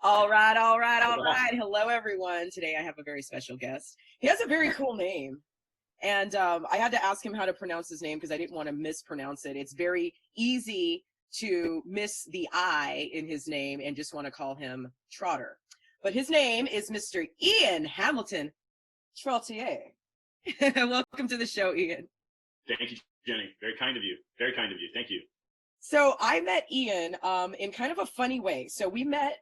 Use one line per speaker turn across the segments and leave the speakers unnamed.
All right, all right, all right. Hello, everyone. Today I have a very special guest. He has a very cool name. And I had to ask him how to pronounce his name because I didn't want to mispronounce it. It's very easy to miss the I in his name and just want to call him Trotter. But his name is Mr. Ian Hamilton Trottier. Welcome to the show, Ian.
Thank you, Jenny. Very kind of you. Very kind of you. Thank you.
So I met Ian in kind of a funny way. So we met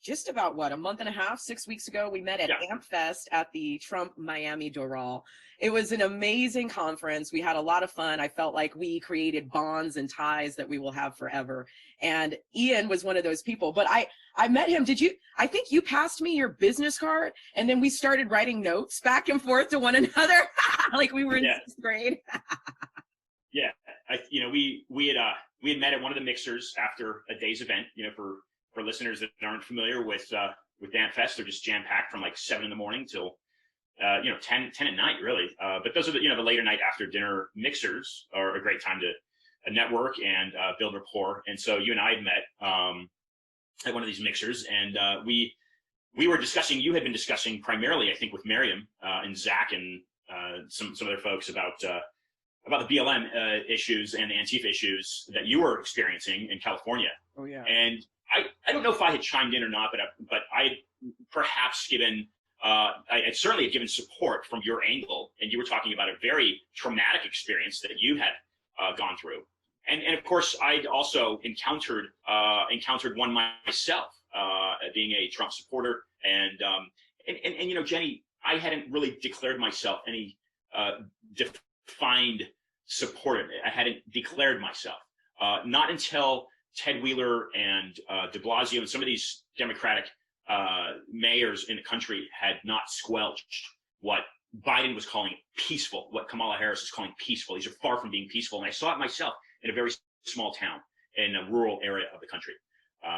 just about, what, a month and a half, 6 weeks ago. We met at AmpFest at the Trump Miami Doral. It was an amazing conference. We had a lot of fun. I felt like we created bonds and ties that we will have forever. And Ian was one of those people. But I met him. I think you passed me your business card, and then we started writing notes back and forth to one another like we were in sixth grade.
Yeah, we had met at one of the mixers after a day's event. You know, for listeners that aren't familiar with AmpFest, they're just jam packed from like 7 in the morning till 10 at night, really. But those are the later night after dinner mixers are a great time to network and build rapport. And so you and I had met at one of these mixers, and we were discussing. You had been discussing primarily, I think, with Miriam and Zach and some other folks about the BLM issues and the Antifa issues that you were experiencing in California.
Oh yeah.
And I don't know if I had chimed in or not, but I had perhaps given I certainly had given support from your angle, and you were talking about a very traumatic experience that you had gone through, and of course I'd also encountered one myself, being a Trump supporter, and Jenny, I hadn't really declared myself any defined supporter. I hadn't declared myself, not until Ted Wheeler and de Blasio and some of these Democratic mayors in the country had not squelched what Biden was calling peaceful, what Kamala Harris is calling peaceful. These are far from being peaceful. And I saw it myself in a very small town in a rural area of the country.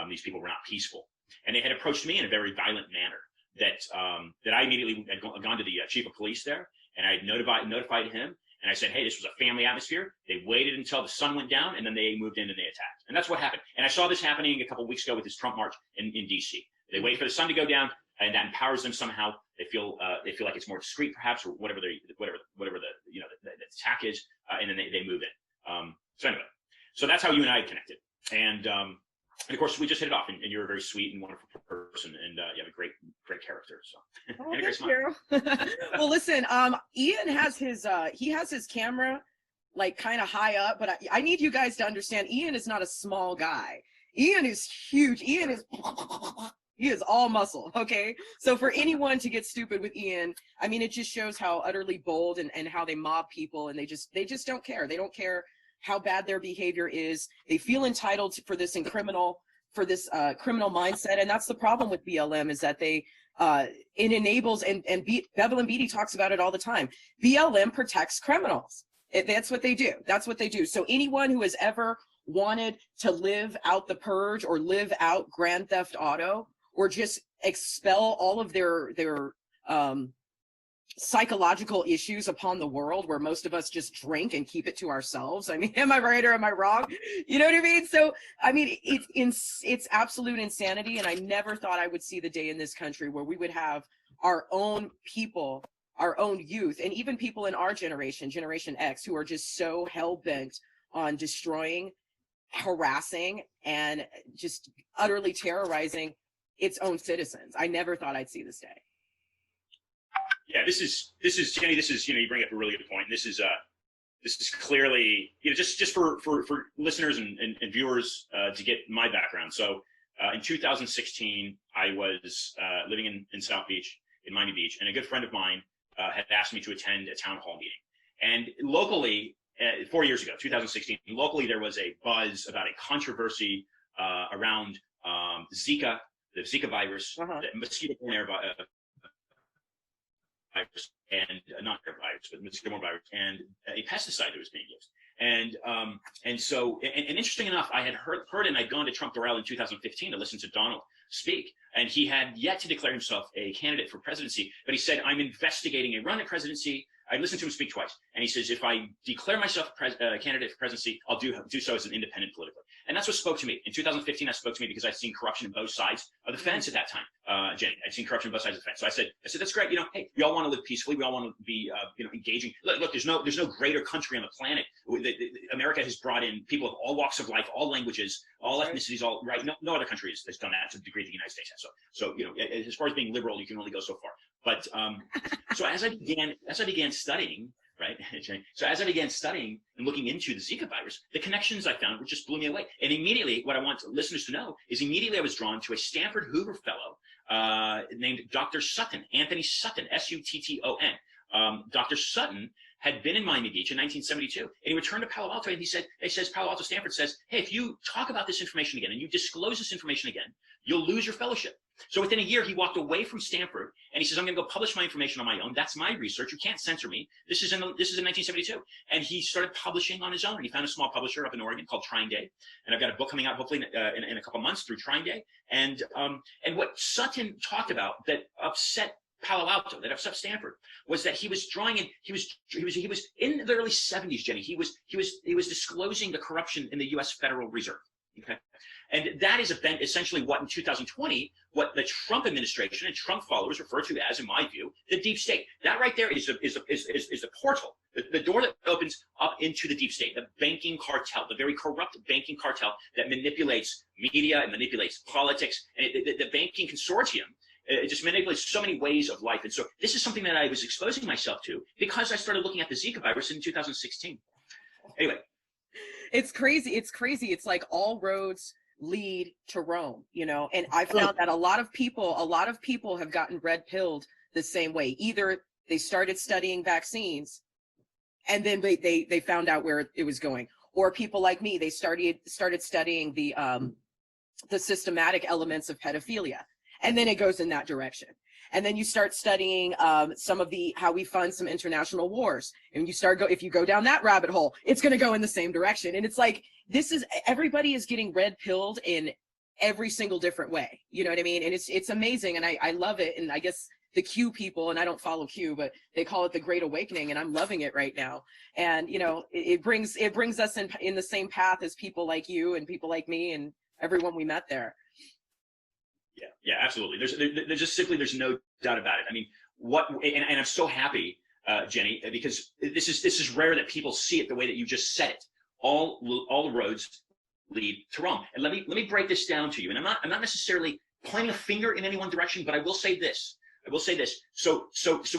These people were not peaceful. And they had approached me in a very violent manner that I immediately had gone to the chief of police there, and I had notified him. And I said, hey, this was a family atmosphere. They waited until the sun went down, and then they moved in and they attacked. And that's what happened. And I saw this happening a couple of weeks ago with this Trump march in D.C. They wait for the sun to go down, and that empowers them somehow. They feel like it's more discreet, perhaps, or whatever the attack is, and then they move in. So anyway, so that's how you and I connected. And of course, we just hit it off, and you're a very sweet and wonderful person, and you have a great character. So,
oh,
and a great
smile. Well, listen, Ian has his camera like kind of high up, but I need you guys to understand, Ian is not a small guy. Ian is huge. He is all muscle. Okay, so for anyone to get stupid with Ian, I mean, it just shows how utterly bold and how they mob people, and they just don't care. They don't care how bad their behavior is. They feel entitled for this criminal mindset, and that's the problem with BLM, is that it enables, and Bevel and Beatty talks about it all the time. BLM protects criminals. That's what they do. That's what they do. So anyone who has ever wanted to live out the purge or live out Grand Theft Auto, or just expel all of their psychological issues upon the world, where most of us just drink and keep it to ourselves. I mean, am I right or am I wrong? You know what I mean? So, I mean, it's absolute insanity. And I never thought I would see the day in this country where we would have our own people, our own youth, and even people in our generation, Generation X, who are just so hell-bent on destroying, harassing, and just utterly terrorizing its own citizens. I never thought I'd see this day.
Yeah, this is Jenny. This is, you bring up a really good point. This is clearly, just for listeners and viewers to get my background. So in 2016, I was living in South Beach, in Miami Beach, and a good friend of mine had asked me to attend a town hall meeting. And locally, 4 years ago, 2016, locally there was a buzz about a controversy around Zika, the Zika virus, the mosquito-borne virus, and not air virus, but mosquito-borne virus, and a pesticide that was being used. And so interesting enough, I had heard and I'd gone to Trump Doral in 2015 to listen to Donald speak, and he had yet to declare himself a candidate for presidency, but he said, I'm investigating a run at presidency. I listened to him speak twice, and he says, if I declare myself a candidate for presidency, I'll do so as an independent politically. And And that's what spoke to me. In 2015, that spoke to me because I'd seen corruption in both sides of the fence at that time, Jenny. I'd seen corruption on both sides of the fence. So I said, that's great. You know, hey, we all want to live peacefully. We all want to be, engaging. Look, there's no greater country on the planet. America has brought in people of all walks of life, all languages, all ethnicities, all right. No other country has done that to the degree the United States has. So as far as being liberal, you can only go so far. But so as I began studying, right? So as I began studying and looking into the Zika virus, the connections I found just blew me away. And immediately, what I want listeners to know is immediately I was drawn to a Stanford Hoover fellow named Dr. Sutton, Anthony Sutton, S-U-T-T-O-N. Dr. Sutton had been in Miami Beach in 1972, and he returned to Palo Alto, and he says, Palo Alto Stanford says, hey, if you talk about this information again and you disclose this information again, you'll lose your fellowship. So within a year, he walked away from Stanford, and he says, I'm going to go publish my information on my own. That's my research. You can't censor me. This is in 1972. And he started publishing on his own. And he found a small publisher up in Oregon called Trying Day. And I've got a book coming out hopefully in a couple months through Trying Day. And what Sutton talked about that upset Palo Alto, that upset Stanford, was that he was drawing in, he was in the early 70s, Jenny. He was disclosing the corruption in the U.S. Federal Reserve. Okay. And that is essentially what in 2020, what the Trump administration and Trump followers refer to as, in my view, the deep state. That right there is the portal, the door that opens up into the deep state, the banking cartel, the very corrupt banking cartel that manipulates media and manipulates politics. And the banking consortium, it just manipulates so many ways of life. And so this is something that I was exposing myself to because I started looking at the Zika virus in 2016. Anyway.
It's crazy. It's crazy. It's like all roads lead to Rome, and I found that a lot of people have gotten red pilled the same way. Either they started studying vaccines and then they found out where it was going, or people like me, they started studying the systematic elements of pedophilia, and then it goes in that direction. And then you start studying some of how we fund some international wars. And if you go down that rabbit hole, it's going to go in the same direction. And it's like, everybody is getting red pilled in every single different way. You know what I mean? And it's amazing. And I love it. And I guess the Q people, and I don't follow Q, but they call it the Great Awakening. And I'm loving it right now. And, it brings us in the same path as people like you and people like me and everyone we met there.
Yeah, absolutely. There's no doubt about it. I mean, and I'm so happy, Jenny, because this is rare that people see it the way that you just said it. All roads lead to Rome. And let me break this down to you. And I'm not necessarily pointing a finger in any one direction, but I will say this. So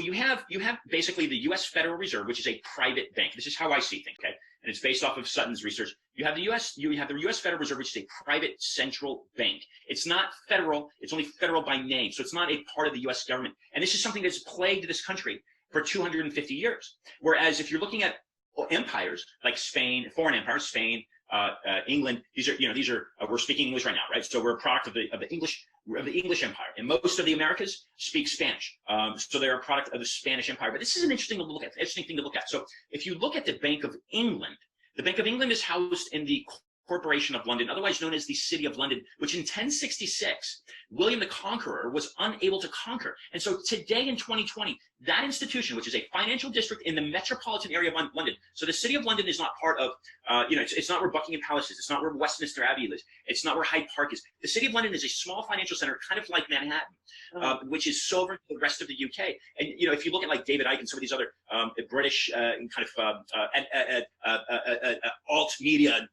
you have basically the U.S. Federal Reserve, which is a private bank. This is how I see things, okay? And it's based off of Sutton's research. You have the U.S. Federal Reserve, which is a private central bank. It's not federal. It's only federal by name. So it's not a part of the U.S. government. And this is something that's plagued this country for 250 years. Whereas if you're looking at empires like Spain, foreign empires, Spain, England, these are we're speaking English right now, right? So we're a product of the English Empire, and most of the Americas speak Spanish. So they're a product of the Spanish Empire. But this is an interesting thing to look at. So if you look at the Bank of England is housed in the Corporation of London, otherwise known as the City of London, which in 1066, William the Conqueror was unable to conquer. And so today in 2020, that institution, which is a financial district in the metropolitan area of London, so the City of London is not part of, it's not where Buckingham Palace is, it's not where Westminster Abbey is, it's not where Hyde Park is. The City of London is a small financial center, kind of like Manhattan, which is sovereign to the rest of the UK. And, if you look at like David Icke and some of these other British alt media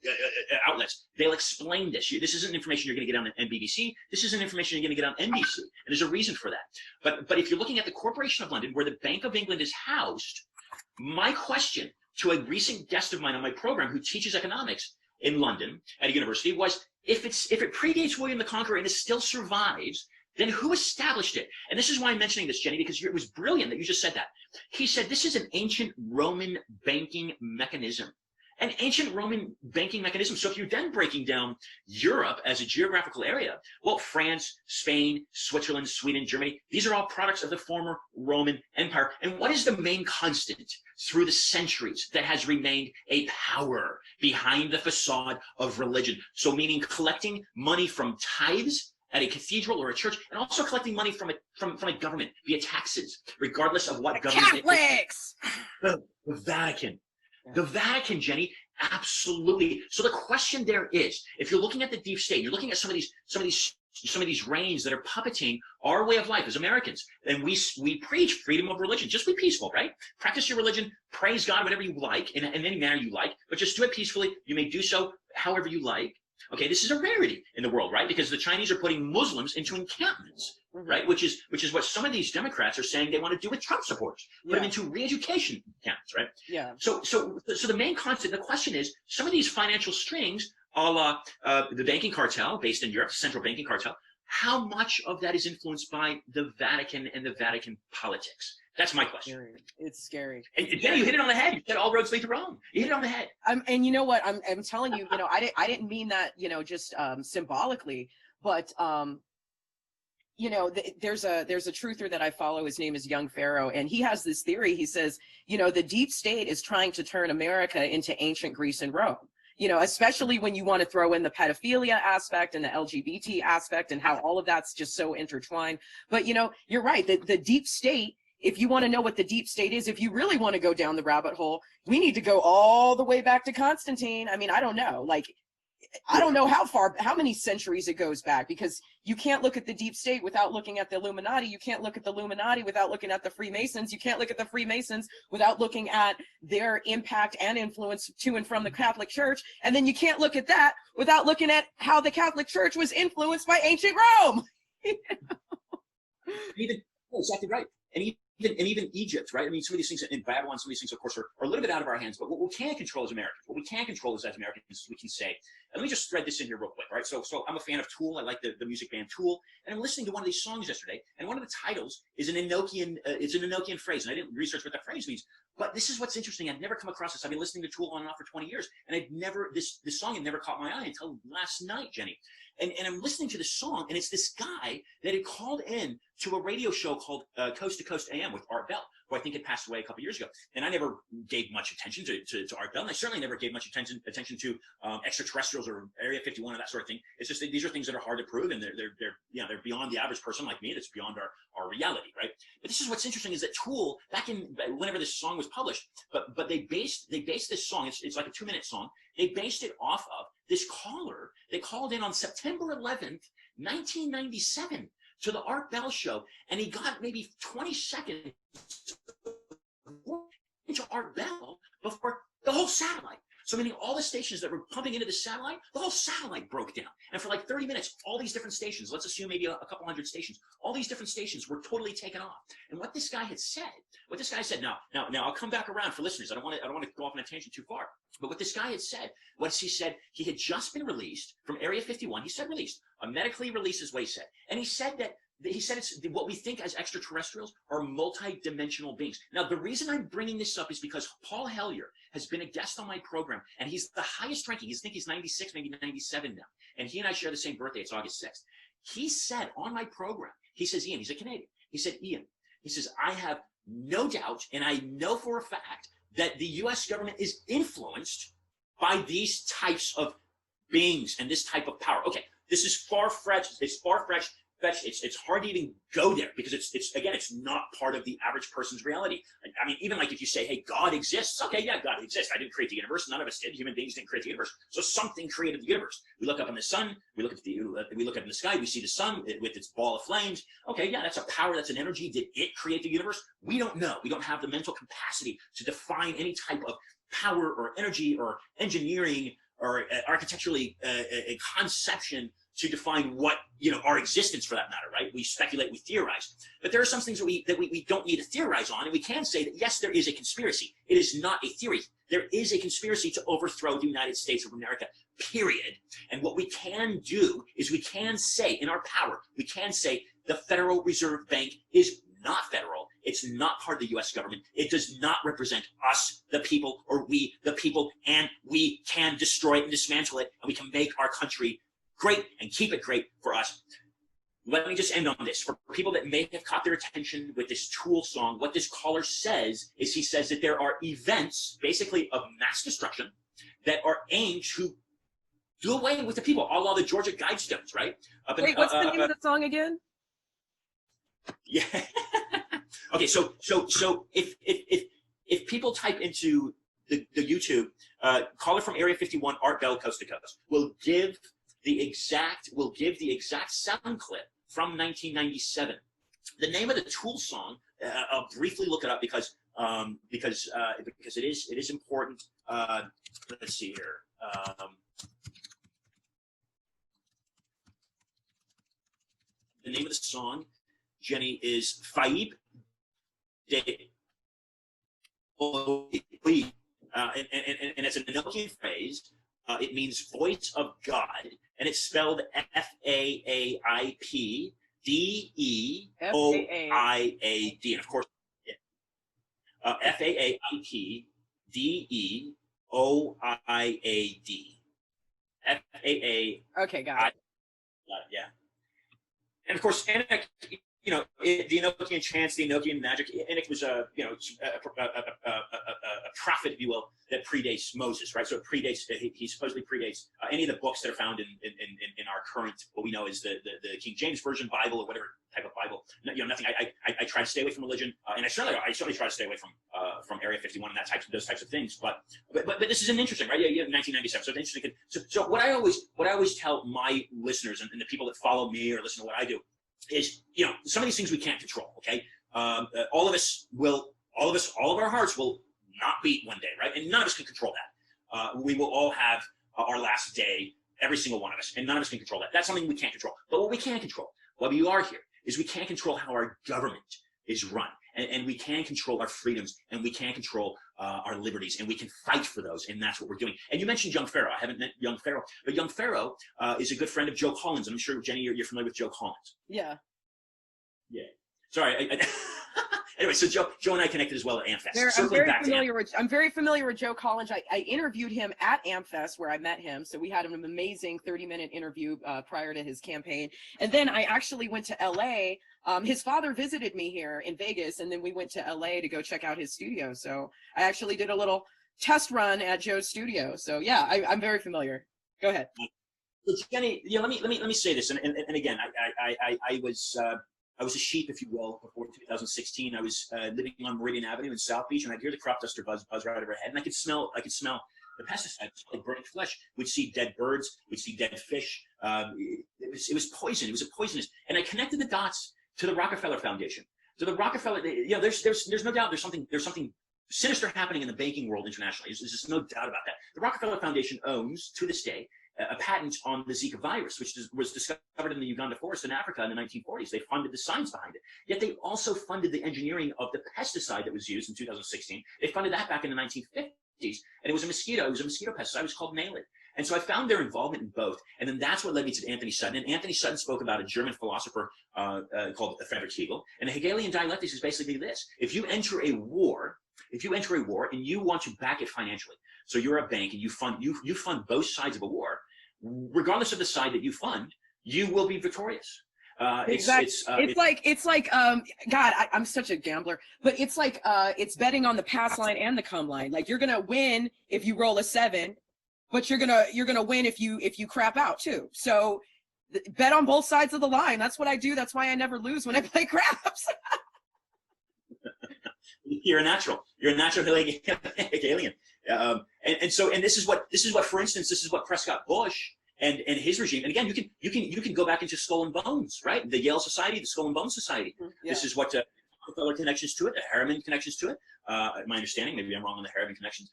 outlets, they'll explain this. This isn't information you're going to get on NBC. This isn't information you're going to get on NBC. And there's a reason for that. But if you're looking at the Corporation of London, where the Bank of England is housed, my question to a recent guest of mine on my program who teaches economics in London at a university was, if it predates William the Conqueror and it still survives, then who established it? And this is why I'm mentioning this, Jenny, because it was brilliant that you just said that. He said this is an ancient Roman banking mechanism. An ancient Roman banking mechanism. So if you're then breaking down Europe as a geographical area, well, France, Spain, Switzerland, Sweden, Germany, these are all products of the former Roman Empire. And what is the main constant through the centuries that has remained a power behind the facade of religion? So meaning collecting money from tithes at a cathedral or a church, and also collecting money from a government via taxes, regardless of what government.
Catholics!
The Vatican. The Vatican, Jenny, Absolutely. So the question there is, if you're looking at the deep state, you're looking at some of these reigns that are puppeting our way of life as Americans, and we preach freedom of religion. Just be peaceful, right? Practice your religion, praise God, whatever you like, in any manner you like, but just do it peacefully. You may do so however you like. Okay, this is a rarity in the world, right? Because the Chinese are putting Muslims into encampments, right? Which is what some of these Democrats are saying they want to do with Trump supporters, put them into re-education camps, right?
Yeah.
So the main concept, the question is, some of these financial strings, a la the banking cartel based in Europe, central banking cartel, how much of that is influenced by the Vatican and the Vatican politics? That's my question.
It's scary.
And Jenny, you hit it on the head. You said all roads lead to Rome. You hit it on the head.
And you know what? I'm telling you, I didn't mean that, just symbolically, but there's a truther that I follow. His name is Young Pharaoh, and he has this theory. He says, the deep state is trying to turn America into ancient Greece and Rome. Especially when you want to throw in the pedophilia aspect and the LGBT aspect and how all of that's just so intertwined. But, you're right. The deep state, if you want to know what the deep state is, if you really want to go down the rabbit hole, we need to go all the way back to Constantine. I mean, I don't know. I don't know how many centuries it goes back, because you can't look at the deep state without looking at the Illuminati. You can't look at the Illuminati without looking at the Freemasons. You can't look at the Freemasons without looking at their impact and influence to and from the Catholic Church. And then you can't look at that without looking at how the Catholic Church was influenced by ancient Rome.
Exactly right. And even Egypt, right? I mean, some of these things in Babylon, some of these things, of course, are a little bit out of our hands. But what we can control as Americans, as Americans, is we can say, and let me just thread this in here real quick, right? So I'm a fan of Tool. I like the music band Tool, and I'm listening to one of these songs yesterday, and one of the titles is an Enokian phrase, and I didn't research what that phrase means. But this is what's interesting. I've never come across this. I've been listening to Tool on and off for 20 years, and this song had never caught my eye until last night, Jenny. And I'm listening to the song, and it's this guy that had called in to a radio show called Coast to Coast AM with Art Bell, who I think had passed away a couple years ago. And I never gave much attention to Art Bell, and I certainly never gave much attention to extraterrestrials or Area 51 or that sort of thing. It's just that these are things that are hard to prove, and they're beyond the average person like me. That's beyond our reality, right? But this is what's interesting, is that Tool, back in whenever this song was published, but they based this song. It's like a 2-minute song. They based it off of this caller. They called in on September 11th, 1997 to the Art Bell show, and he got maybe 20 seconds into Art Bell before the whole satellite. So meaning all the stations that were pumping into the satellite, the whole satellite broke down. And for like 30 minutes, all these different stations, let's assume maybe a couple hundred stations, all these different stations were totally taken off. And what this guy said, now I'll come back around for listeners. I don't want to go off on a tangent too far. But what this guy had said, he had just been released from Area 51. He said released, medically released is what he said. And he said it's what we think as extraterrestrials are multi-dimensional beings. Now, the reason I'm bringing this up is because Paul Hellyer has been a guest on my program, and he's the highest ranking. I think he's 96, maybe 97 now. And he and I share the same birthday. It's August 6th. He said on my program, he says, Ian, he's a Canadian. He said, Ian, he says, I have no doubt, and I know for a fact, that the U.S. government is influenced by these types of beings and this type of power. Okay, this is far-fetched. It's hard to even go there, because it's not part of the average person's reality. I mean, even like if you say, hey, God exists. Okay, yeah, God exists. I didn't create the universe. None of us did. Human beings didn't create the universe. So something created the universe. We look up in the sun. We look up in the sky. We see the sun with its ball of flames. Okay, yeah, that's a power. That's an energy. Did it create the universe? We don't know. We don't have the mental capacity to define any type of power or energy or engineering or architecturally a conception to define what, our existence for that matter, right? We speculate, we theorize. But there are some things that we don't need to theorize on, and we can say that, yes, there is a conspiracy. It is not a theory. There is a conspiracy to overthrow the United States of America, period. And what we can do is we can say, in our power, we can say the Federal Reserve Bank is not federal. It's not part of the U.S. government. It does not represent us, the people, or we, the people, and we can destroy it and dismantle it, and we can make our country great and keep it great for us. Let me just end on this. For people that may have caught their attention with this Tool song, what this caller says is, he says that there are events, basically of mass destruction, that are aimed to do away with the people, a la the Georgia Guidestones, right?
Wait, what's the name of the song again?
Yeah. Okay, so if people type into YouTube, caller from Area 51, Art Bell, Coast to Coast, will give the exact sound clip from 1997. The name of the Tool song, I'll briefly look it up because it is important. Let's see here. The name of the song, Jenny, is Faib De and it's an Enoki phrase. It means voice of God, and it's spelled Faipdeoiad, and of course, Faipdeoiad.
Okay, got it.
Yeah. And of course, Enoch, the Enochian chants, the Enochian magic. Enoch was a prophet, if you will, that predates Moses, right? So it predates. He supposedly predates any of the books that are found in our current, what we know is the King James Version Bible or whatever type of Bible. Nothing. I try to stay away from religion, and I certainly try to stay away from Area 51 and those types of things. But this is an interesting, right? Yeah, 1997. So it's interesting. So what I always tell my listeners and the people that follow me or listen to what I do is, some of these things we can't control. Okay, all of our hearts will not beat one day, right? And none of us can control that. We will all have our last day, every single one of us, and none of us can control that. That's something we can't control. But what we can control, why we are here, is we can't control how our government is run, and we can control our freedoms, and we can control our liberties, and we can fight for those, and that's what we're doing. And you mentioned young Pharaoh. I haven't met young Pharaoh, but young Pharaoh is a good friend of Joe Collins, and I'm sure, Jenny, you're familiar with Joe Collins.
Yeah.
Yeah. Sorry. Anyway, so Joe and I connected as well at AmFest.
I'm very familiar with Joe Collins. I interviewed him at AmFest where I met him. So we had an amazing 30-minute interview prior to his campaign. And then I actually went to LA. His father visited me here in Vegas, and then we went to LA to go check out his studio. So I actually did a little test run at Joe's studio. So yeah, I'm very familiar. Go ahead.
So Jenny, let me say this. And again, I was a sheep, if you will, before 2016. I was living on Meridian Avenue in South Beach, and I'd hear the crop duster buzz right overhead, and I could smell the pesticides, like burning flesh. We'd see dead birds, we'd see dead fish. It was poison. It was poisonous, and I connected the dots to the Rockefeller Foundation. So the Rockefeller, there's no doubt there's something sinister happening in the banking world internationally. There's just no doubt about that. The Rockefeller Foundation owns, to this day, a patent on the Zika virus, which was discovered in the Uganda forest in Africa in the 1940s. They funded the science behind it. Yet they also funded the engineering of the pesticide that was used in 2016. They funded that back in the 1950s, and it was a mosquito. It was a mosquito pesticide. It was called Nailed. And so I found their involvement in both, and then that's what led me to Anthony Sutton. And Anthony Sutton spoke about a German philosopher called Friedrich Hegel. And the Hegelian dialectics is basically this: if you enter a war and you want to back it financially, so you're a bank and you fund both sides of a war, regardless of the side that you fund, you will be victorious.
Exactly. It's like God, I'm such a gambler, but it's like it's betting on the pass line and the come line. Like, you're gonna win if you roll a 7, but you're gonna win if you crap out too. So bet on both sides of the line. That's what I do. That's why I never lose when I play craps.
You're a natural Hegelian. And this is what, for instance, this is what Prescott Bush and his regime. And again, you can go back into Skull and Bones, right? The Yale Society, the Skull and Bones Society. Yeah. This is what Rockefeller connections to it, the Harriman connections to it. My understanding, maybe I'm wrong on the Harriman connections.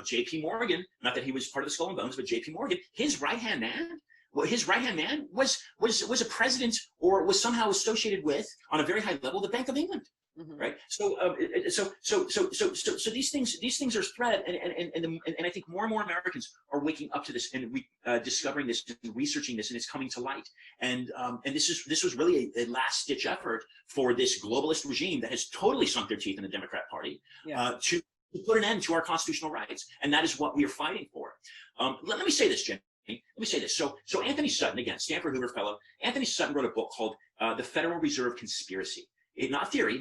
J.P. Morgan, not that he was part of the Skull and Bones, but J.P. Morgan, his right hand man was a president, or was somehow associated with, on a very high level, the Bank of England. Mm-hmm. Right. So these things are threat, and I think more and more Americans are waking up to this and discovering this and researching this, and it's coming to light. And this was really a last ditch effort for this globalist regime that has totally sunk their teeth in the Democrat Party, to put an end to our constitutional rights, and that is what we are fighting for. Let me say this, Jim. Let me say this. So Anthony Sutton, again, Stanford Hoover Fellow, Anthony Sutton wrote a book called The Federal Reserve Conspiracy. Not theory,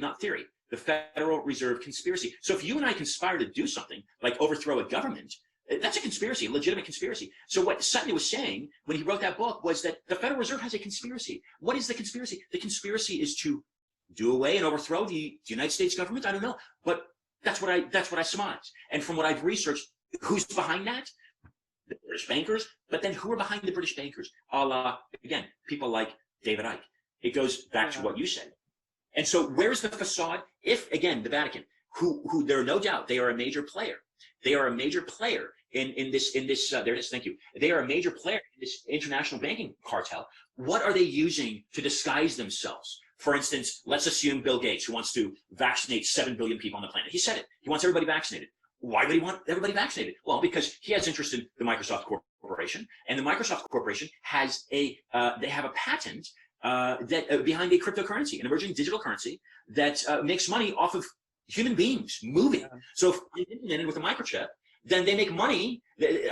the Federal Reserve Conspiracy. So if you and I conspire to do something like overthrow a government, that's a conspiracy, a legitimate conspiracy. So what Sutton was saying when he wrote that book was that the Federal Reserve has a conspiracy. What is the conspiracy? The conspiracy is to do away and overthrow the United States government. I don't know, but That's what I surmise. And from what I've researched, who's behind that? The British bankers. But then who are behind the British bankers? Again, people like David Icke. It goes back to what you said. And so where's the facade? If, again, the Vatican, who there are no doubt, they are a major player. They are a major player in this, there it is, thank you. They are a major player in this international banking cartel. What are they using to disguise themselves? For instance, let's assume Bill Gates, who wants to vaccinate 7 billion people on the planet. He said it. He wants everybody vaccinated. Why would he want everybody vaccinated? Well, because he has interest in the Microsoft Corporation, and the Microsoft Corporation has they have a patent that behind a cryptocurrency, an emerging digital currency that makes money off of human beings moving. So if I'm implemented with a microchip, then they make money,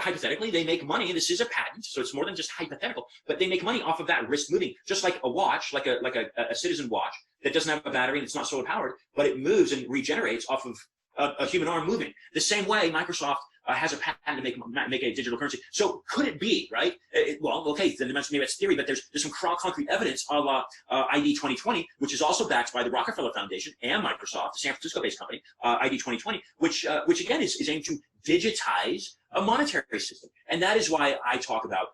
hypothetically, they make money, and this is a patent, so it's more than just hypothetical, but they make money off of that wrist moving, just like a watch, like a citizen watch that doesn't have a battery and it's not solar powered, but it moves and regenerates off of a human arm moving. The same way Microsoft has a patent to make a digital currency. So could it be, right? Well, okay, then maybe that's theory, but there's some concrete evidence a la ID 2020, which is also backed by the Rockefeller Foundation and Microsoft, the San Francisco-based company, ID 2020, which again is aimed to digitize a monetary system. And that is why I talk about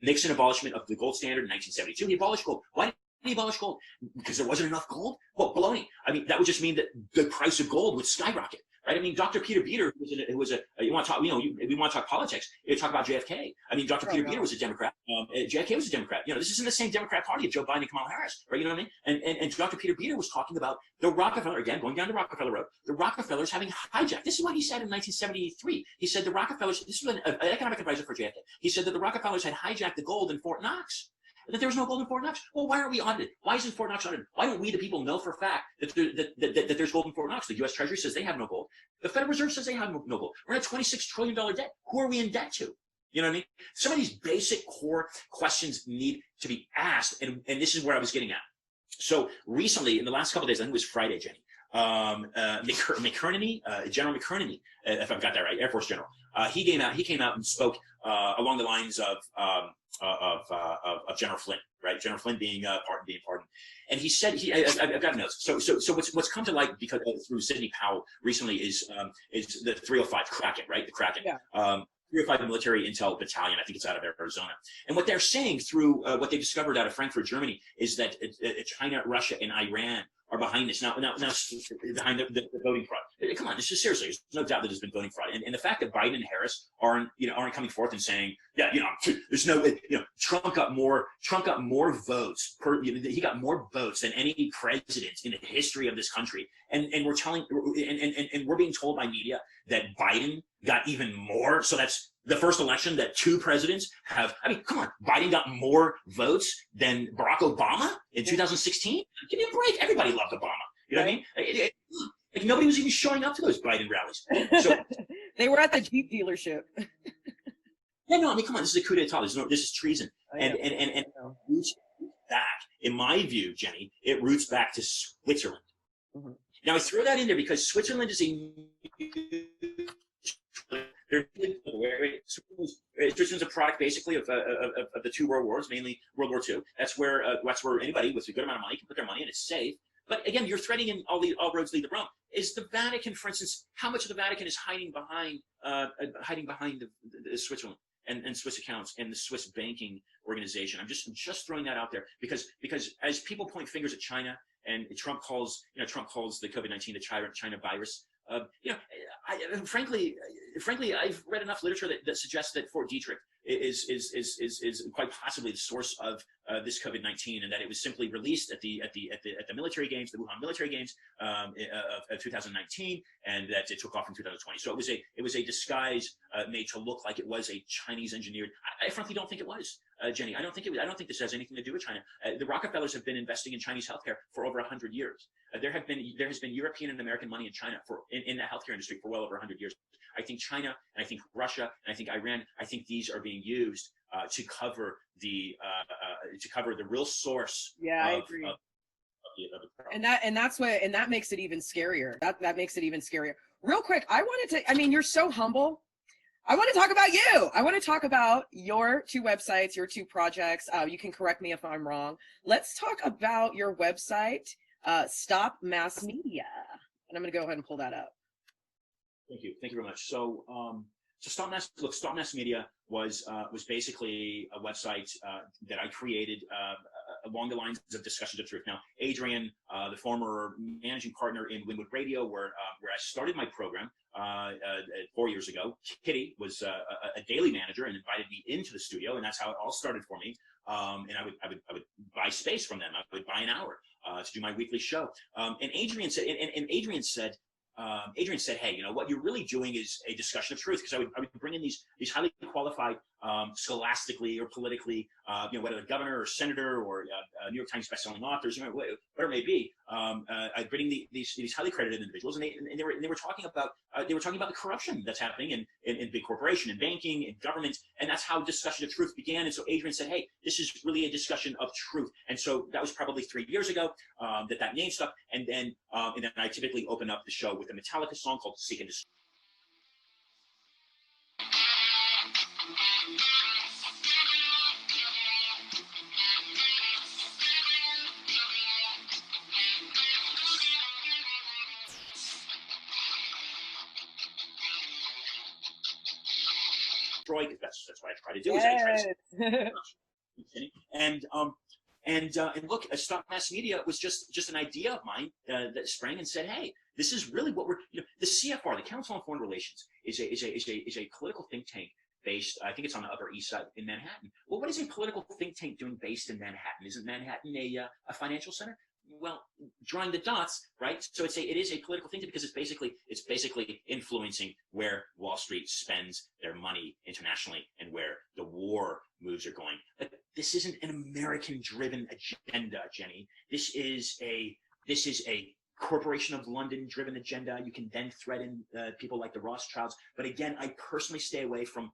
Nixon abolishment of the gold standard in 1972. He abolished gold. Why did he abolish gold? Because there wasn't enough gold? Well, baloney. I mean, that would just mean that the price of gold would skyrocket. Right? I mean, Dr. Peter Beter, who was you want to talk, we want to talk politics, you talk about JFK. I mean, Dr. Peter Beter was a Democrat. JFK was a Democrat. This is in the same Democrat Party of Joe Biden and Kamala Harris, right? You know what I mean? And Dr. Peter Beter was talking about the Rockefeller, again, going down the Rockefeller road, the Rockefellers having hijacked. This is what he said in 1973. He said the Rockefellers, this was an economic advisor for JFK. He said that the Rockefellers had hijacked the gold in Fort Knox. That there was no gold in Fort Knox. Well, why aren't we audited? Why isn't Fort Knox audited? Why don't we, the people, know for a fact that there's gold in Fort Knox? The U.S. Treasury says they have no gold. The Federal Reserve says they have no gold. We're at a $26 trillion debt. Who are we in debt to? You know what I mean? Some of these basic core questions need to be asked, and this is where I was getting at. So recently, in the last couple of days, I think it was Friday, Jenny, McInerney, General McInerney, if I've got that right, Air Force General, he came out and spoke along the lines of General Flynn, right? General Flynn being pardoned, and he said I've got notes. So what's come to light because through Sidney Powell recently is the 305 Kraken, right? The Kraken. Yeah. 305 Military Intel Battalion, I think it's out of Arizona. And what they're saying through what they discovered out of Frankfurt, Germany, is that China, Russia, and Iran are behind this. Now behind the voting fraud. Come on, this is seriously. There's no doubt that there's been voting fraud. And the fact that Biden and Harris aren't coming forth and saying, yeah, there's no, Trump got more votes he got more votes than any president in the history of this country. And we're being told by media that Biden got even more. So that's the first election that two presidents have. I mean, come on, Biden got more votes than Barack Obama in 2016. Give me a break. Everybody loved Obama. You know what I mean? Like nobody was even showing up to those Biden rallies. So
they were at the Jeep dealership.
Yeah, no, I mean, come on, this is a coup d'etat. This is treason. And it roots back, in my view, Jenny, it roots back to Switzerland. Mm-hmm. Now, I throw that in there because Switzerland is Switzerland's a product basically of the two world wars, mainly World War II. That's where anybody with a good amount of money can put their money and it's safe. But again, you're threading in all roads lead to Rome. Is the Vatican, for instance, how much of the Vatican is hiding behind the Switzerland and Swiss accounts and the Swiss banking organization? I'm just throwing that out there because as people point fingers at China and Trump calls the COVID-19 the China virus. Frankly, I've read enough literature that suggests that Fort Detrick is quite possibly the source of this COVID-19, and that it was simply released at the military games, the Wuhan military games of 2019, and that it took off in 2020. So it was a disguise made to look like it was a Chinese engineered. I frankly don't think it was, Jenny. I don't think this has anything to do with China. The Rockefellers have been investing in Chinese healthcare for over 100 years. There has been European and American money in China in the healthcare industry for well over 100 years. I think China and I think Russia and I think Iran, I think these are being used to cover the real source.
Yeah, I agree. And that makes it even scarier. That makes it even scarier. Real quick, you're so humble. I want to talk about you. I want to talk about your two websites, your two projects. You can correct me if I'm wrong. Let's talk about your website, Stop Mass Media. And I'm going to go ahead and pull that up.
Thank you very much. So, Stop Mass Media was basically a website that I created along the lines of Discussions of Truth. Now, Adrian, the former managing partner in Wynwood Radio, where I started my program 4 years ago, Kitty was a daily manager and invited me into the studio, and that's how it all started for me. And I would buy space from them. I would buy an hour to do my weekly show. And Adrian said, hey, you know, what you're really doing is a discussion of truth, because I would bring in these highly qualified, scholastically or politically, whether a governor or senator or New York Times bestselling authors, whatever it may be. I'd bring these highly credited individuals, and they were talking about the corruption that's happening in big corporation, in banking, in government, and that's how Discussion of Truth began. And so Adrian said, hey, this is really a discussion of truth. And so that was probably 3 years ago that name stuck. And then I typically open up the show with a Metallica song called Seek and Destroy. Because that's what I try to do.
Yes.
And look, Stop Mass Media was just an idea of mine that sprang and said, hey, this is really what we're, the CFR, the Council on Foreign Relations, is a political think tank based, I think it's on the Upper East Side in Manhattan. Well, what is a political think tank doing based in Manhattan? Isn't Manhattan a financial center? Well, drawing the dots, right? So it is a political thing because it's basically influencing where Wall Street spends their money internationally and where the war moves are going. But this isn't an American-driven agenda, Jenny. This is a Corporation of London-driven agenda. You can then thread in people like the Rothschilds. But again, I personally stay away from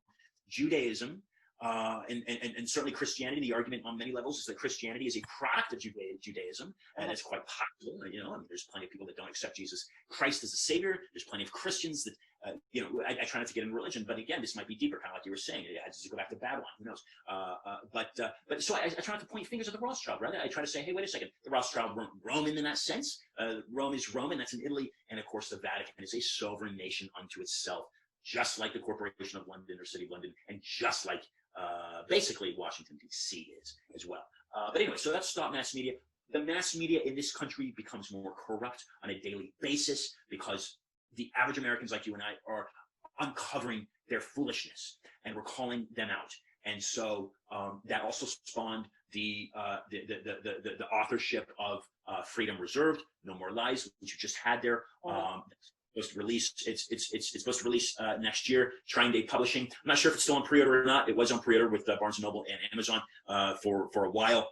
Judaism. And certainly Christianity. The argument on many levels is that Christianity is a product of Judaism, and it's quite possible. There's plenty of people that don't accept Jesus Christ as a savior. There's plenty of Christians that, I try not to get into religion, but again, this might be deeper, kind of like you were saying. It has to go back to Babylon. Who knows? But so I try not to point fingers at the Rothschild, right? I try to say, hey, wait a second. The Rothschild weren't Roman in that sense. Rome is Roman. That's in Italy, and of course, the Vatican is a sovereign nation unto itself, just like the Corporation of London or City of London, and just like basically Washington, D.C. is as well. But anyway, so that's Stop Mass Media. The mass media in this country becomes more corrupt on a daily basis because the average Americans like you and I are uncovering their foolishness, and we're calling them out. And so that also spawned the authorship of Freedom Reserved, No More Lies, which you just had there. Supposed to release. It's supposed to release next year. Trying Day Publishing. I'm not sure if it's still on pre-order or not. It was on pre-order with Barnes & Noble and Amazon for a while.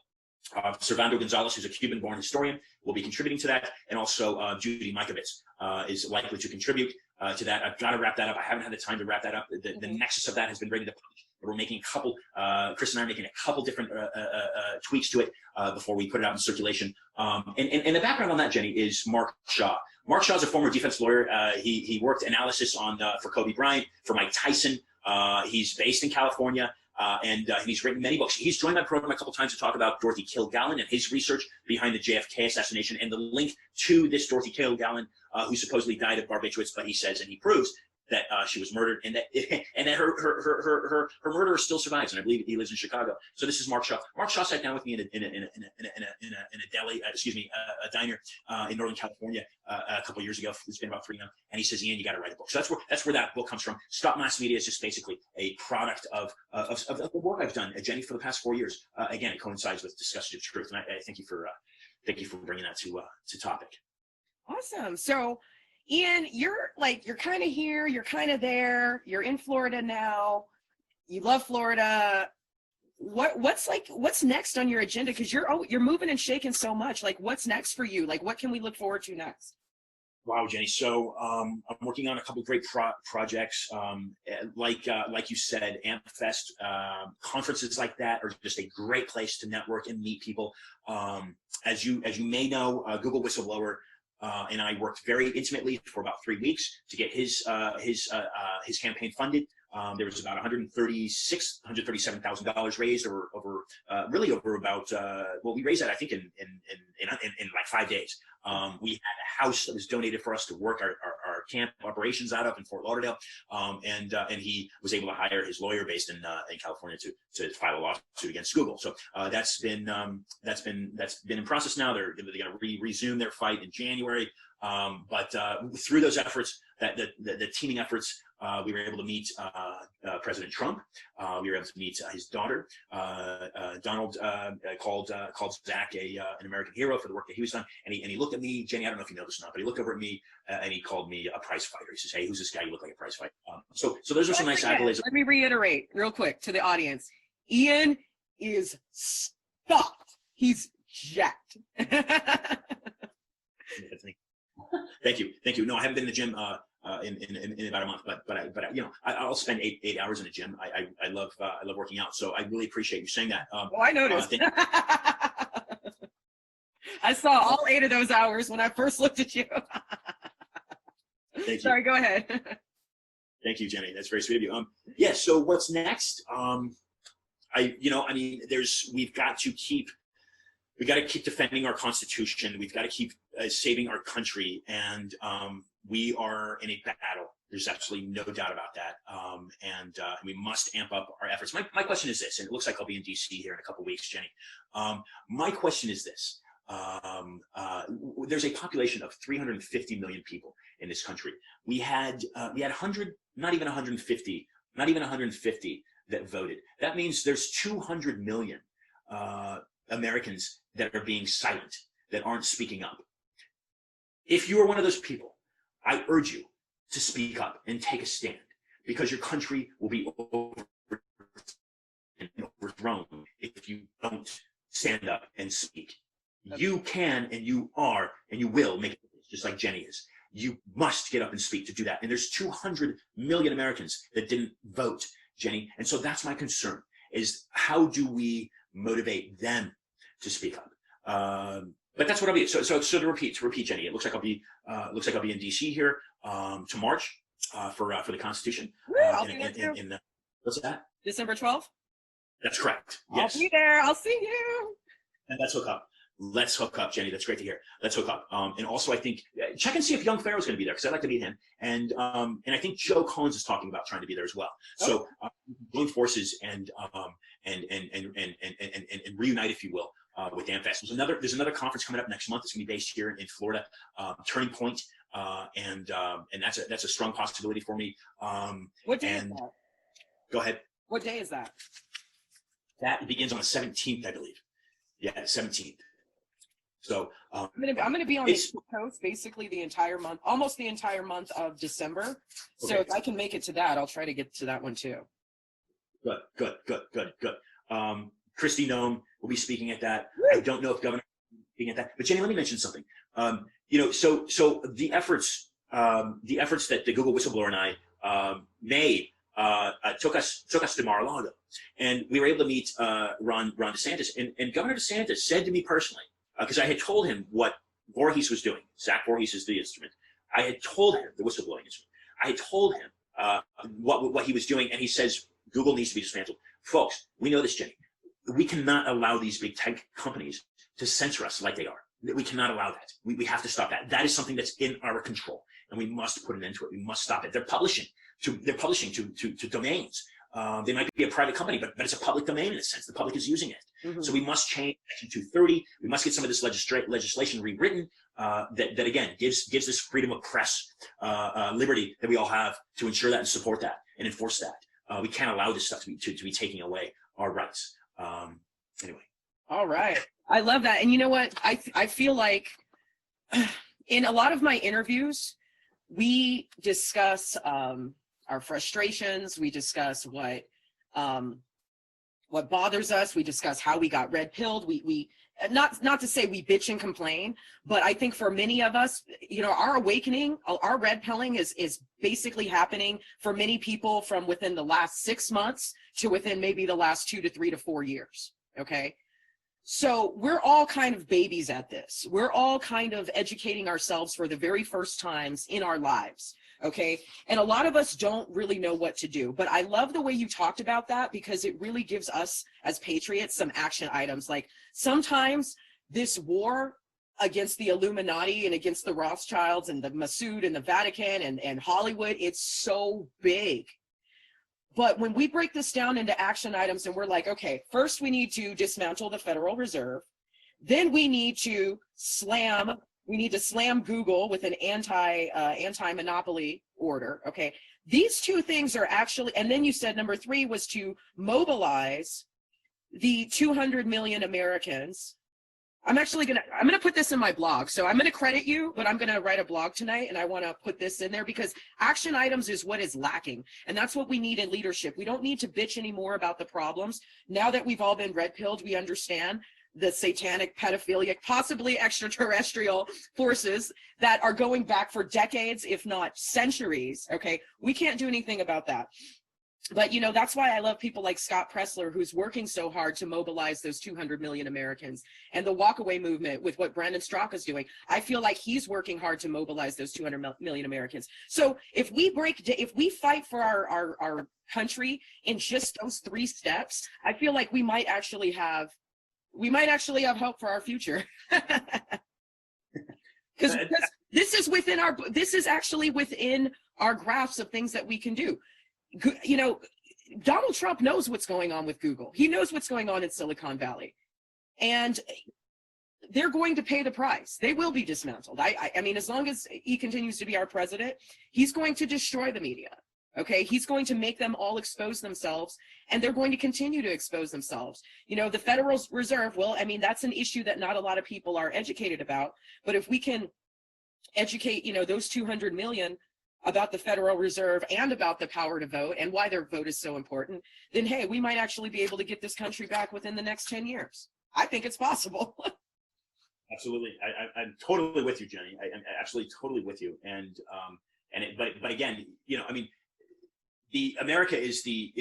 Servando Gonzalez, who's a Cuban-born historian, will be contributing to that, and also Judy Mikovits is likely to contribute to that. I've got to wrap that up. I haven't had the time to wrap that up. The nexus of that has been ready to publish. We're making a couple. Chris and I are making a couple different tweaks to it before we put it out in circulation. And the background on that, Jenny, is Mark Shaw. Mark Shaw is a former defense lawyer. He worked analysis for Kobe Bryant, for Mike Tyson. He's based in California, and he's written many books. He's joined my program a couple times to talk about Dorothy Kilgallen and his research behind the JFK assassination and the link to this Dorothy Kilgallen, who supposedly died of barbiturates, but he says and he proves that she was murdered, and that her murderer still survives, and I believe he lives in Chicago. So this is Mark Shaw. Mark Shaw sat down with me in a diner in Northern California a couple years ago. It's been about 3 now, and he says, "Ian, you got to write a book." So that's where that book comes from. Stop Mass Media is just basically a product of the work I've done, Jenny, for the past 4 years. Again, it coincides with Discussion of Truth, and I thank you for bringing that to topic.
Awesome. So, Ian, you're kind of here, you're kind of there, you're in Florida now, you love Florida. What's next on your agenda? Because you're moving and shaking so much. Like, what's next for you? Like, what can we look forward to next?
Wow, Jenny. So I'm working on a couple of great projects. Like you said, AmpFest, conferences like that are just a great place to network and meet people. As you may know, Google Whistleblower and I worked very intimately for about 3 weeks to get his campaign funded. There was about $137,000 raised over about we raised that I think in like 5 days. We had a house that was donated for us to work our our camp operations out of in Fort Lauderdale. And he was able to hire his lawyer based in California to file a lawsuit against Google. So that's been in process now. They're going to resume their fight in January. But through those efforts, the teaming efforts, we were able to meet President Trump. We were able to meet his daughter. Donald called Zach an American hero for the work that he was done. And he looked at me, Jenny, I don't know if you know this or not, but he looked over at me and he called me a prize fighter. He says, "Hey, who's this guy? You look like a prize fighter." So those are some nice accolades. Let
me reiterate real quick to the audience. Ian is stuffed. He's jacked.
Thank you. No, I haven't been in the gym in about a month, but you know, I'll spend eight hours in the gym. I love working out, so I really appreciate you saying that.
I noticed. I saw all 8 of those hours when I first looked at you.
Thank you.
Sorry, go ahead.
Thank you, Jenny. That's very sweet of you. Yeah. So what's next? We've got to keep defending our Constitution. We've got to keep saving our country, and we are in a battle. There's absolutely no doubt about that. And we must amp up our efforts. My question is this, and it looks like I'll be in DC here in a couple of weeks, Jenny. My question is this. There's a population of 350 million people in this country. We had 100, not even 150 that voted. That means there's 200 million Americans that are being silent, that aren't speaking up. If you are one of those people, I urge you to speak up and take a stand, because your country will be overthrown if you don't stand up and speak. You can, and you are, and you will make it, just like Jenny is. You must get up and speak to do that. And there's 200 million Americans that didn't vote, Jenny. And so that's my concern, is how do we motivate them to speak up? But that's what I'll be. So to repeat, Jenny, it looks like I'll be in DC here to march for the Constitution. What's that?
December 12th.
That's correct. Yes.
I'll be there. I'll see you.
And let's hook up. Let's hook up, Jenny. That's great to hear. Let's hook up. And also, I think check and see if Young Pharaoh's going to be there, because I'd like to meet him. And I think Joe Collins is talking about trying to be there as well. So join forces and reunite, if you will, with AmFest. There's another conference coming up next month. It's going to be based here in Florida, Turning Point, and that's a strong possibility for me.
What day is that?
Go ahead.
What day is that?
That begins on the 17th, I believe. Yeah, 17th. So
I'm gonna be on the East Coast basically the entire month, almost the entire month of December. So if I can make it to that, I'll try to get to that one too.
Good. Kristi Noem will be speaking at that. I don't know if Governor will be speaking at that, but Jenny, let me mention something. So the efforts that the Google whistleblower and I made took us to Mar-a-Lago, and we were able to meet Ron DeSantis, and Governor DeSantis said to me personally, because I had told him what Voorhees was doing. Zach Voorhees is the instrument. I had told him, the whistleblowing instrument. I had told him what he was doing, and he says Google needs to be dismantled. Folks, we know this, Jenny. We cannot allow these big tech companies to censor us like they are. We cannot allow that. We have to stop that. That is something that's in our control, and we must put an end to it. We must stop it. They're publishing to domains. They might be a private company, but it's a public domain in a sense. The public is using it. Mm-hmm. So we must change Section 230. We must get some of this legislation rewritten that again gives this freedom of press liberty that we all have, to ensure that and support that and enforce that. We can't allow this stuff to be taking away our rights. Anyway.
All right. I love that. And you know what? I feel like in a lot of my interviews, we discuss our frustrations. We discuss what bothers us. We discuss how we got red pilled. We not to say we bitch and complain, but I think for many of us, our awakening, our red pilling is basically happening for many people from within the last 6 months to within maybe the last 2 to 3 to 4 years. Okay. So we're all kind of babies at this. We're all kind of educating ourselves for the very first times in our lives. Okay. And a lot of us don't really know what to do, but I love the way you talked about that, because it really gives us as patriots some action items. Like sometimes this war against the Illuminati and against the Rothschilds and the Massoud and the Vatican and Hollywood. It's so big. But when we break this down into action items and we're like, okay, first we need to dismantle the Federal Reserve. Then we need to slam Google with an anti-monopoly order. Okay. These two things are actually, and then you said number 3 was to mobilize the 200 million Americans. I'm gonna put this in my blog. So I'm gonna credit you, but I'm gonna write a blog tonight, and I want to put this in there because action items is what is lacking, and that's what we need in leadership. We don't need to bitch anymore about the problems. Now that we've all been red pilled, we understand the satanic, pedophilic, possibly extraterrestrial forces that are going back for decades, if not centuries. Okay, we can't do anything about that. But, you know, that's why I love people like Scott Pressler, who's working so hard to mobilize those 200 million Americans, and the walkaway movement with what Brandon Straka's doing. I feel like he's working hard to mobilize those 200 million Americans. So if we fight for our country in just those 3 steps, I feel like we might actually have hope for our future. Because this is actually within our graphs of things that we can do. You know, Donald Trump knows what's going on with Google. He knows what's going on in Silicon Valley, and they're going to pay the price. They will be dismantled. I mean, as long as he continues to be our president, he's going to destroy the media. Okay, he's going to make them all expose themselves, and they're going to continue to expose themselves. You know, the Federal Reserve, well, I mean, that's an issue that not a lot of people are educated about. But if we can educate, you know, those 200 million about the Federal Reserve and about the power to vote and why their vote is so important, then hey, we might actually be able to get this country back within the next 10 years. I think it's possible.
Absolutely. I'm totally with you, Jenny. I'm actually totally with you. But again, you know, I mean, America is the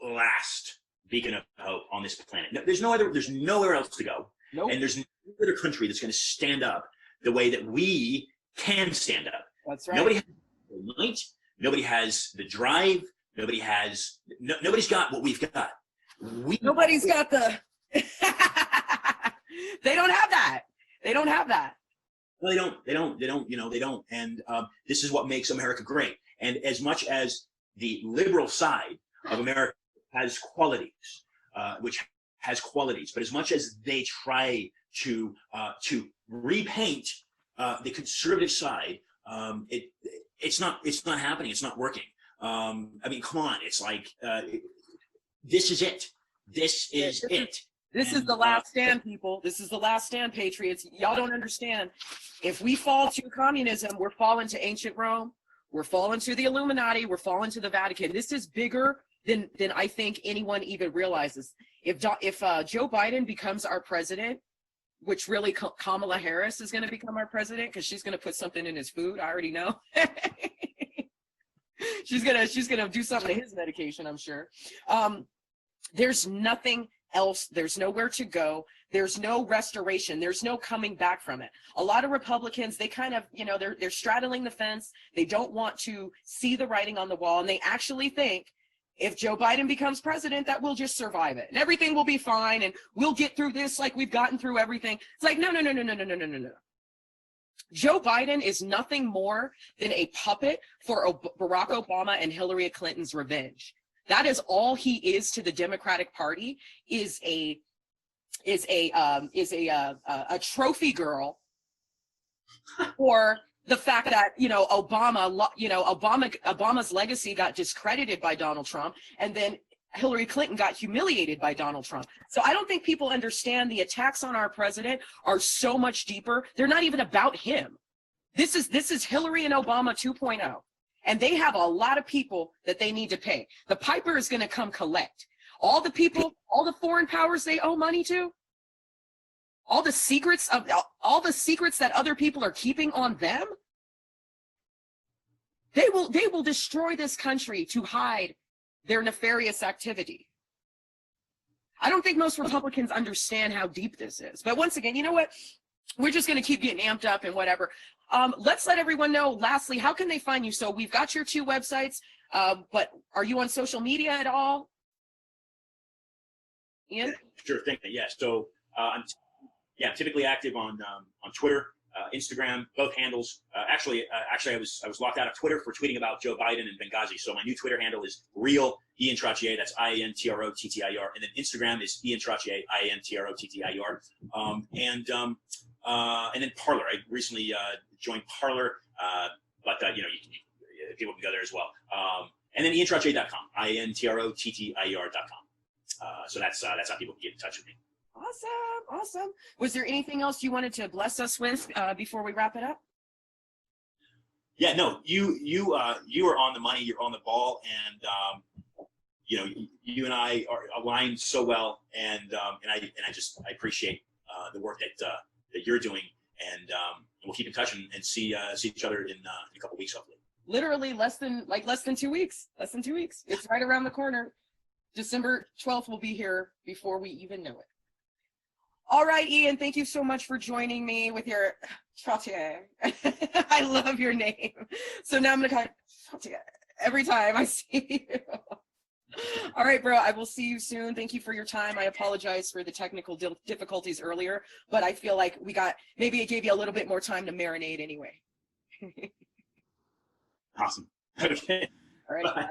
last beacon of hope on this planet. No, there's nowhere else to go.
Nope.
And there's no other country that's going to stand up the way that we can stand up.
That's right.
Nobody has the might. Nobody has the drive. Nobody's got what we've got.
Nobody's got the. They don't have that. They don't have that.
No, they don't. You know, they don't. And this is what makes America great. And as much as the liberal side of America has qualities, but as much as they try to repaint the conservative side, it's not happening. It's not working. I mean, come on. It's like this is it. This is it.
This is the last stand, people. This is the last stand, patriots. Y'all don't understand. If we fall to communism, we're falling to ancient Rome. We're falling to the Illuminati. We're falling to the Vatican. This is bigger than I think anyone even realizes. If Joe Biden becomes our president, which really Kamala Harris is going to become our president because she's going to put something in his food. I already know. she's gonna do something to his medication, I'm sure. There's nothing else. There's nowhere to go. There's no restoration. There's no coming back from it. A lot of Republicans, they kind of, you know, they're straddling the fence. They don't want to see the writing on the wall, and they actually think if Joe Biden becomes president, that we'll just survive it and everything will be fine and we'll get through this like we've gotten through everything. It's like, no. Joe Biden is nothing more than a puppet for Barack Obama and Hillary Clinton's revenge. That is all he is to the Democratic Party, is a trophy girl for the fact that, you know, Obama's legacy got discredited by Donald Trump, and then Hillary Clinton got humiliated by Donald Trump. So I don't think people understand the attacks on our president are so much deeper. They're not even about him. This is Hillary and Obama 2.0. And they have a lot of people that they need to pay. The piper is going to come collect. All the people, all the foreign powers they owe money to, all the secrets that other people are keeping on them, they will destroy this country to hide their nefarious activity. I don't think most Republicans understand how deep this is. But once again, you know what? We're just going to keep getting amped up and whatever. Let's let everyone know, lastly, how can they find you? So we've got your 2 websites, but are you on social media at all? Ian?
Sure thing. Yes. So yeah, I'm typically active on Twitter, Instagram, both handles. Actually, I was locked out of Twitter for tweeting about Joe Biden and Benghazi. So my new Twitter handle is real Ian Trottier. That's INTROTTIER. And then Instagram is Ian Trottier, INTROTTIER. And then Parler. I recently joined Parler, but you know, people can go there as well. And then IanTrottier.com, INTROTTIER.com. So that's how people can get in touch with me.
Awesome. Was there anything else you wanted to bless us with before we wrap it up?
Yeah, no, you are on the money. You're on the ball, and you know, you and I are aligned so well, and I appreciate the work that you're doing, and we'll keep in touch and see each other in a couple weeks, hopefully.
Literally less than 2 weeks. Less than 2 weeks. It's right around the corner. December 12th will be here before we even know it. All right, Ian, thank you so much for joining me with your Trottier. I love your name. So now I'm going to call it Trottier every time I see you. All right, bro, I will see you soon. Thank you for your time. I apologize for the technical difficulties earlier, but I feel like maybe it gave you a little bit more time to marinate anyway.
Awesome. Okay.
All right. Bye.